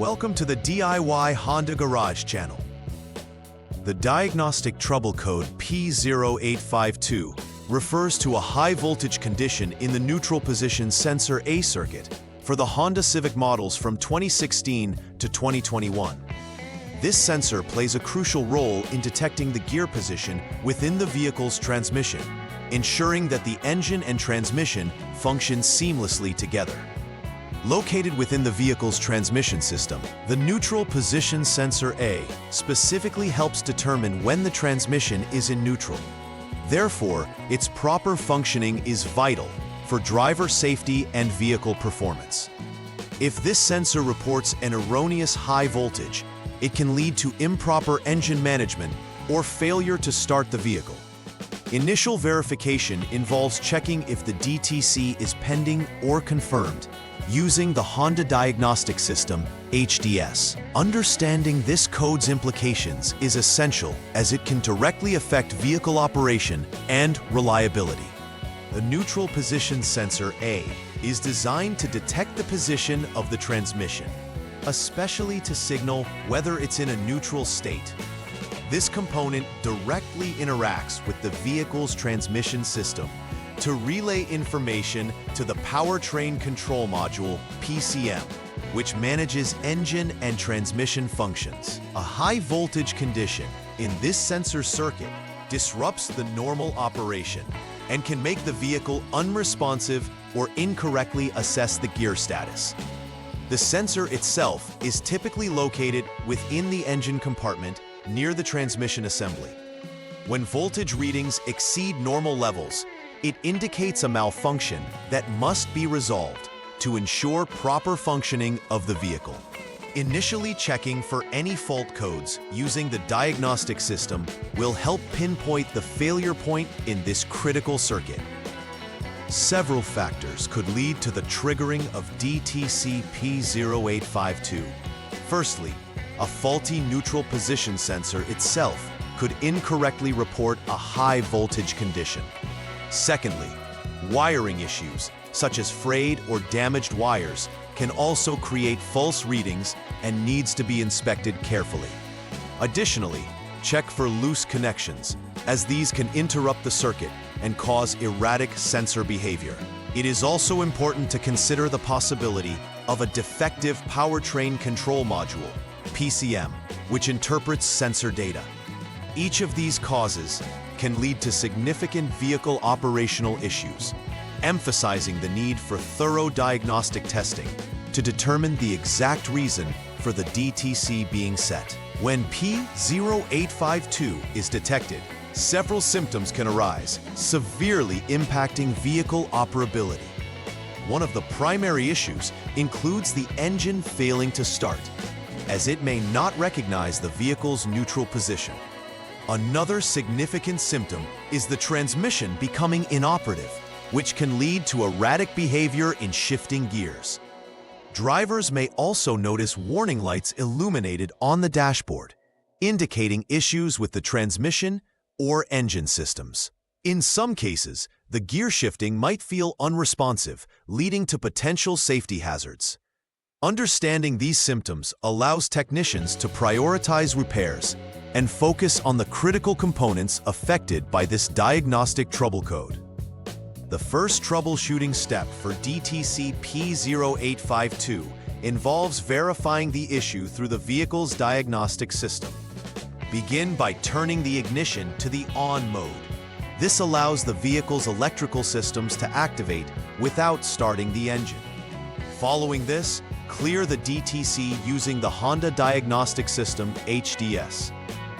Welcome to the DIY Honda Garage channel. The Diagnostic Trouble Code P0852 refers to a high-voltage condition in the neutral position sensor A circuit for the Honda Civic models from 2016 to 2021. This sensor plays a crucial role in detecting the gear position within the vehicle's transmission, ensuring that the engine and transmission function seamlessly together. Located within the vehicle's transmission system, the neutral position sensor A specifically helps determine when the transmission is in neutral. Therefore, its proper functioning is vital for driver safety and vehicle performance. If this sensor reports an erroneous high voltage, it can lead to improper engine management or failure to start the vehicle. Initial verification involves checking if the DTC is pending or confirmed, using the Honda Diagnostic System, HDS. Understanding this code's implications is essential as it can directly affect vehicle operation and reliability. The neutral position sensor A is designed to detect the position of the transmission, especially to signal whether it's in a neutral state. This component directly interacts with the vehicle's transmission system to relay information to the Powertrain Control Module, PCM, which manages engine and transmission functions. A high-voltage condition in this sensor circuit disrupts the normal operation and can make the vehicle unresponsive or incorrectly assess the gear status. The sensor itself is typically located within the engine compartment near the transmission assembly. When voltage readings exceed normal levels, it indicates a malfunction that must be resolved to ensure proper functioning of the vehicle. Initially checking for any fault codes using the diagnostic system will help pinpoint the failure point in this critical circuit. Several factors could lead to the triggering of DTC P0852. Firstly, a faulty neutral position sensor itself could incorrectly report a high voltage condition. Secondly, wiring issues, such as frayed or damaged wires, can also create false readings and needs to be inspected carefully. Additionally, check for loose connections, as these can interrupt the circuit and cause erratic sensor behavior. It is also important to consider the possibility of a defective Powertrain Control Module, PCM, which interprets sensor data. Each of these causes can lead to significant vehicle operational issues, emphasizing the need for thorough diagnostic testing to determine the exact reason for the DTC being set. When P0852 is detected, several symptoms can arise, severely impacting vehicle operability. One of the primary issues includes the engine failing to start, as it may not recognize the vehicle's neutral position. Another significant symptom is the transmission becoming inoperative, which can lead to erratic behavior in shifting gears. Drivers may also notice warning lights illuminated on the dashboard, indicating issues with the transmission or engine systems. In some cases, the gear shifting might feel unresponsive, leading to potential safety hazards. Understanding these symptoms allows technicians to prioritize repairs and focus on the critical components affected by this diagnostic trouble code. The first troubleshooting step for DTC P0852 involves verifying the issue through the vehicle's diagnostic system. Begin by turning the ignition to the on mode. This allows the vehicle's electrical systems to activate without starting the engine. Following this, clear the DTC using the Honda Diagnostic System, HDS.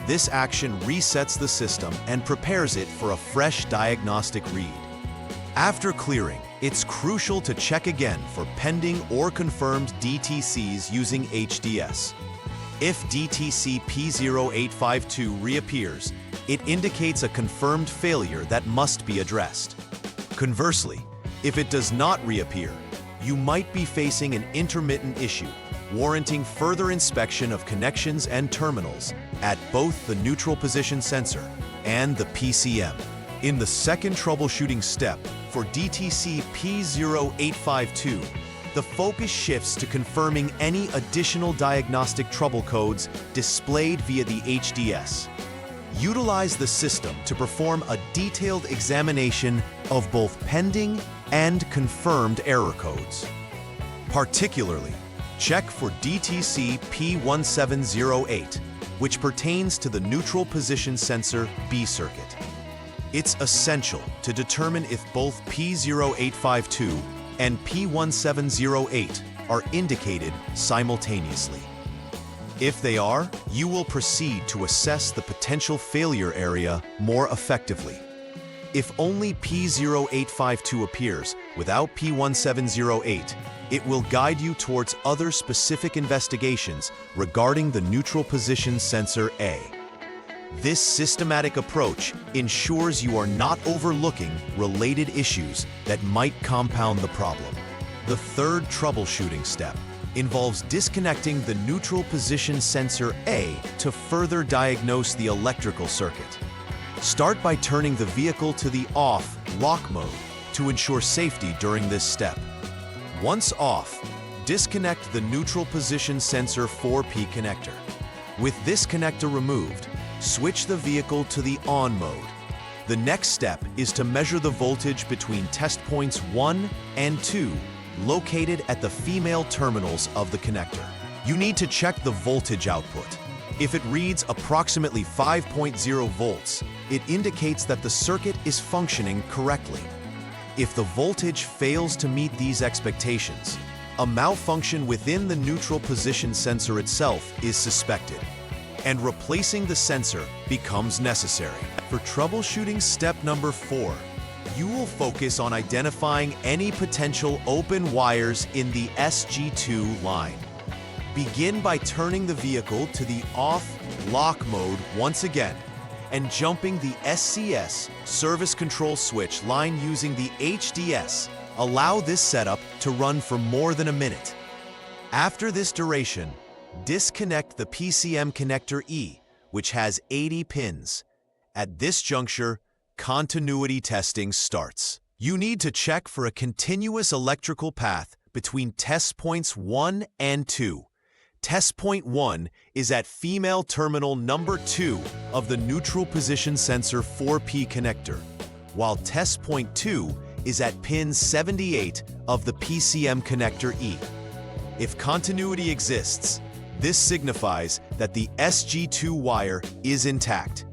This action resets the system and prepares it for a fresh diagnostic read. After clearing, it's crucial to check again for pending or confirmed DTCs using HDS. If DTC P0852 reappears, it indicates a confirmed failure that must be addressed. Conversely, if it does not reappear, you might be facing an intermittent issue, warranting further inspection of connections and terminals at both the neutral position sensor and the PCM. In the second troubleshooting step for DTC P0852, the focus shifts to confirming any additional diagnostic trouble codes displayed via the HDS. Utilize the system to perform a detailed examination of both pending and confirmed error codes. Particularly, check for DTC P1708, which pertains to the neutral position sensor B circuit. It's essential to determine if both P0852 and P1708 are indicated simultaneously. If they are, you will proceed to assess the potential failure area more effectively. If only P0852 appears without P1708, it will guide you towards other specific investigations regarding the neutral position sensor A. This systematic approach ensures you are not overlooking related issues that might compound the problem. The third troubleshooting step involves disconnecting the neutral position sensor A to further diagnose the electrical circuit. Start by turning the vehicle to the off lock mode to ensure safety during this step. Once off, disconnect the neutral position sensor 4P connector. With this connector removed, switch the vehicle to the on mode. The next step is to measure the voltage between test points 1 and 2 located at the female terminals of the connector. You need to check the voltage output. If it reads approximately 5.0 volts, it indicates that the circuit is functioning correctly. If the voltage fails to meet these expectations, a malfunction within the neutral position sensor itself is suspected, and replacing the sensor becomes necessary. For troubleshooting step number 4, you will focus on identifying any potential open wires in the SG2 line. Begin by turning the vehicle to the off lock mode once again and jumping the SCS service control switch line using the HDS. Allow this setup to run for more than a minute. After this duration, disconnect the PCM connector E, which has 80 pins. At this juncture, continuity testing starts. You need to check for a continuous electrical path between test points 1 and 2. Test point 1 is at female terminal number 2 of the neutral position sensor 4P connector, while test point 2 is at pin 78 of the PCM connector E. If continuity exists, this signifies that the SG2 wire is intact.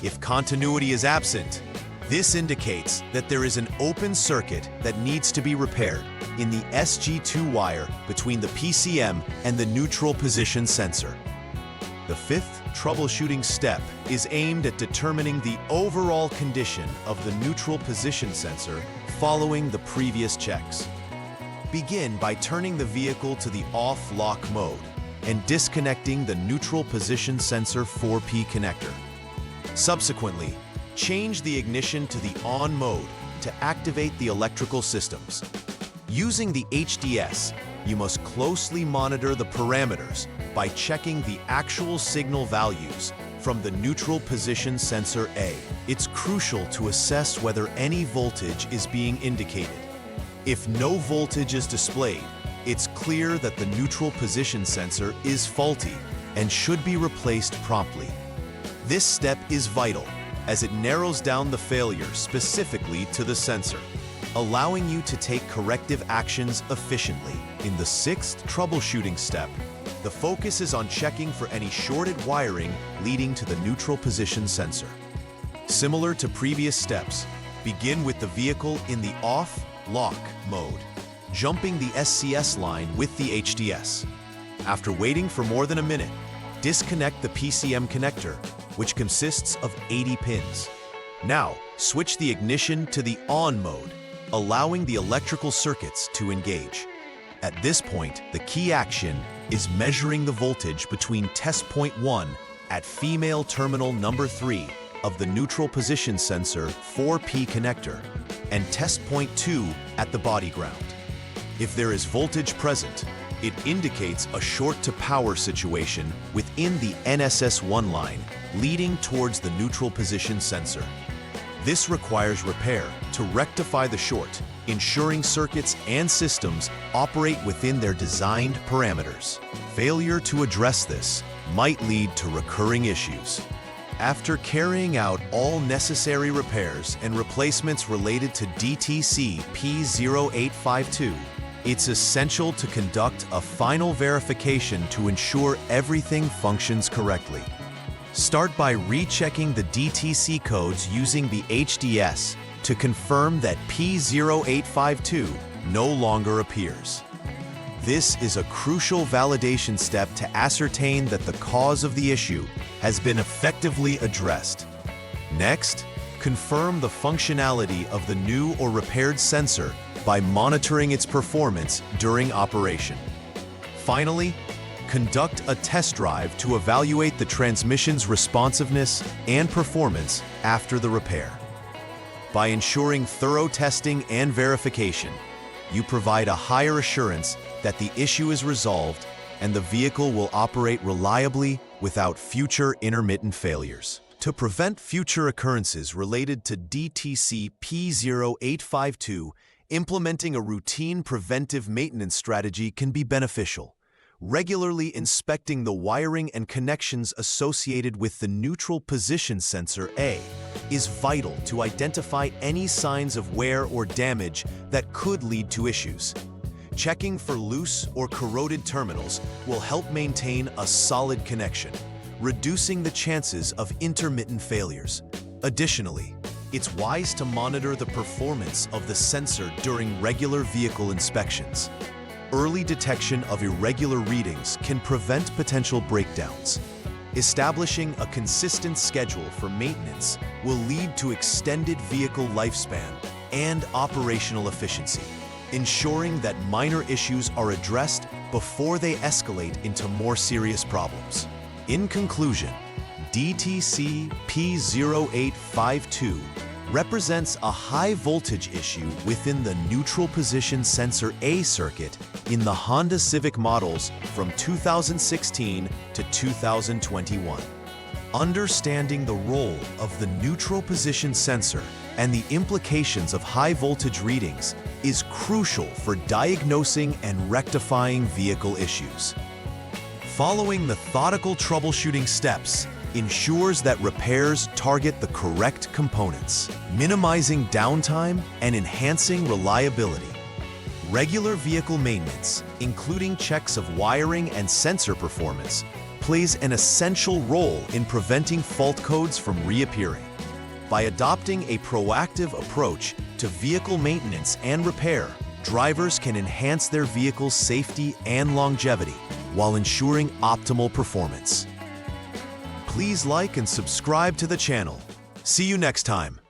If continuity is absent, this indicates that there is an open circuit that needs to be repaired in the SG2 wire between the PCM and the neutral position sensor. The fifth troubleshooting step is aimed at determining the overall condition of the neutral position sensor following the previous checks. Begin by turning the vehicle to the off lock mode and disconnecting the neutral position sensor 4P connector. Subsequently, change the ignition to the on mode to activate the electrical systems. Using the HDS, you must closely monitor the parameters by checking the actual signal values from the neutral position sensor A. It's crucial to assess whether any voltage is being indicated. If no voltage is displayed, it's clear that the neutral position sensor is faulty and should be replaced promptly. This step is vital as it narrows down the failure specifically to the sensor, allowing you to take corrective actions efficiently. In the sixth troubleshooting step, the focus is on checking for any shorted wiring leading to the neutral position sensor. Similar to previous steps, begin with the vehicle in the off lock mode, jumping the SCS line with the HDS. After waiting for more than a minute, disconnect the PCM connector, which consists of 80 pins. Now, switch the ignition to the on mode, allowing the electrical circuits to engage. At this point, the key action is measuring the voltage between test point 1 at female terminal number 3 of the neutral position sensor 4P connector and test point 2 at the body ground. If there is voltage present, it indicates a short to power situation within the NSS1 line leading towards the neutral position sensor. This requires repair to rectify the short, ensuring circuits and systems operate within their designed parameters. Failure to address this might lead to recurring issues. After carrying out all necessary repairs and replacements related to DTC P0852, it's essential to conduct a final verification to ensure everything functions correctly. Start by rechecking the DTC codes using the HDS to confirm that P0852 no longer appears. This is a crucial validation step to ascertain that the cause of the issue has been effectively addressed. Next, confirm the functionality of the new or repaired sensor by monitoring its performance during operation. Finally, conduct a test drive to evaluate the transmission's responsiveness and performance after the repair. By ensuring thorough testing and verification, you provide a higher assurance that the issue is resolved and the vehicle will operate reliably without future intermittent failures. To prevent future occurrences related to DTC P0852, implementing a routine preventive maintenance strategy can be beneficial. Regularly inspecting the wiring and connections associated with the neutral position sensor A is vital to identify any signs of wear or damage that could lead to issues. Checking for loose or corroded terminals will help maintain a solid connection, reducing the chances of intermittent failures. Additionally, it's wise to monitor the performance of the sensor during regular vehicle inspections. Early detection of irregular readings can prevent potential breakdowns. Establishing a consistent schedule for maintenance will lead to extended vehicle lifespan and operational efficiency, ensuring that minor issues are addressed before they escalate into more serious problems. In conclusion, DTC P0852 represents a high-voltage issue within the neutral position sensor A circuit in the Honda Civic models from 2016 to 2021. Understanding the role of the neutral position sensor and the implications of high-voltage readings is crucial for diagnosing and rectifying vehicle issues. Following methodical troubleshooting steps ensures that repairs target the correct components, minimizing downtime and enhancing reliability. Regular vehicle maintenance, including checks of wiring and sensor performance, plays an essential role in preventing fault codes from reappearing. By adopting a proactive approach to vehicle maintenance and repair, drivers can enhance their vehicle's safety and longevity while ensuring optimal performance. Please like and subscribe to the channel. See you next time.